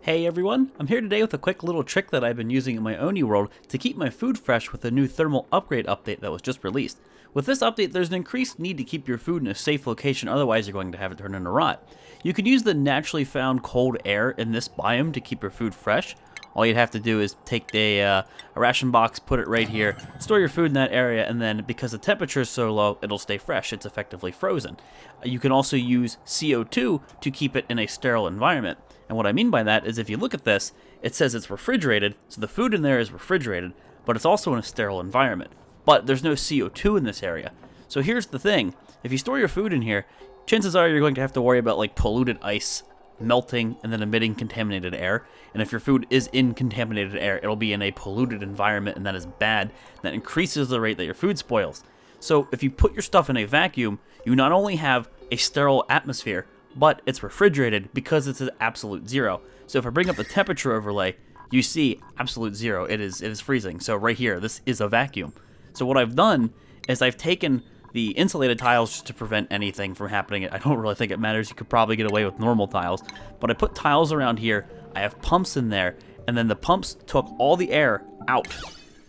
Hey everyone, I'm here today with a quick little trick that I've been using in my Oni world to keep my food fresh with a new thermal upgrade update that was just released. With this update, there's an increased need to keep your food in a safe location, otherwise you're going to have it turn into rot. You can use the naturally found cold air in this biome to keep your food fresh. All you'd have to do is take a ration box, put it right here, store your food in that area, and then because the temperature is so low, it'll stay fresh. It's effectively frozen. You can also use CO2 to keep it in a sterile environment. And what I mean by that is if you look at this, it says it's refrigerated, so the food in there is refrigerated, but it's also in a sterile environment. But there's no CO2 in this area. So here's the thing, if you store your food in here, chances are you're going to have to worry about like polluted ice melting and then emitting contaminated air. And if your food is in contaminated air, it'll be in a polluted environment, and that is bad. That increases the rate that your food spoils. So if you put your stuff in a vacuum, you not only have a sterile atmosphere, but it's refrigerated because it's at absolute zero. So if I bring up the temperature overlay, you see absolute zero. It is freezing. So right here, this is a vacuum. So what I've done is I've taken the insulated tiles just to prevent anything from happening. I don't really think it matters. You could probably get away with normal tiles. But I put tiles around here. I have pumps in there. And then the pumps took all the air out.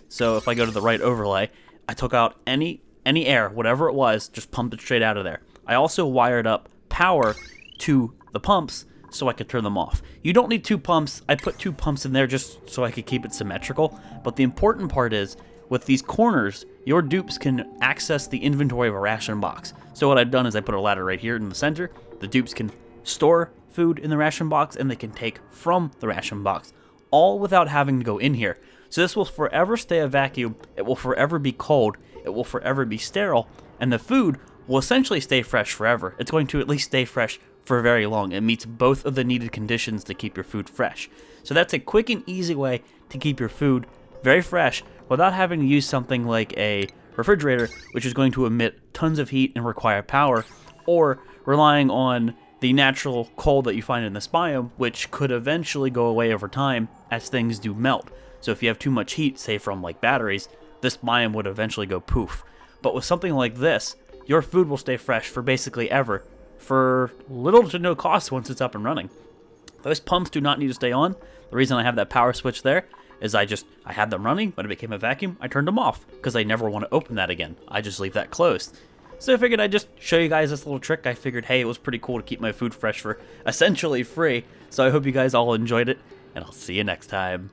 So if I go to the right overlay, I took out any air, whatever it was, just pumped it straight out of there. I also wired up power to the pumps so I could turn them off. You don't need two pumps. I put two pumps in there just so I could keep it symmetrical. But the important part is, with these corners, your dupes can access the inventory of a ration box. So what I've done is I put a ladder right here in the center. The dupes can store food in the ration box, and they can take from the ration box, all without having to go in here. So this will forever stay a vacuum. It will forever be cold. It will forever be sterile. And the food will essentially stay fresh forever. It's going to at least stay fresh for very long. It meets both of the needed conditions to keep your food fresh. So that's a quick and easy way to keep your food very fresh without having to use something like a refrigerator, which is going to emit tons of heat and require power, or relying on the natural cold that you find in this biome, which could eventually go away over time as things do melt. So if you have too much heat, say from like batteries, this biome would eventually go poof. But with something like this, your food will stay fresh for basically ever, for little to no cost once it's up and running. Those pumps do not need to stay on. The reason I have that power switch there is I had them running. When it became a vacuum, I turned them off because I never want to open that again. I just leave that closed. So I figured I'd just show you guys this little trick. I figured, hey, it was pretty cool to keep my food fresh for essentially free. So I hope you guys all enjoyed it, and I'll see you next time.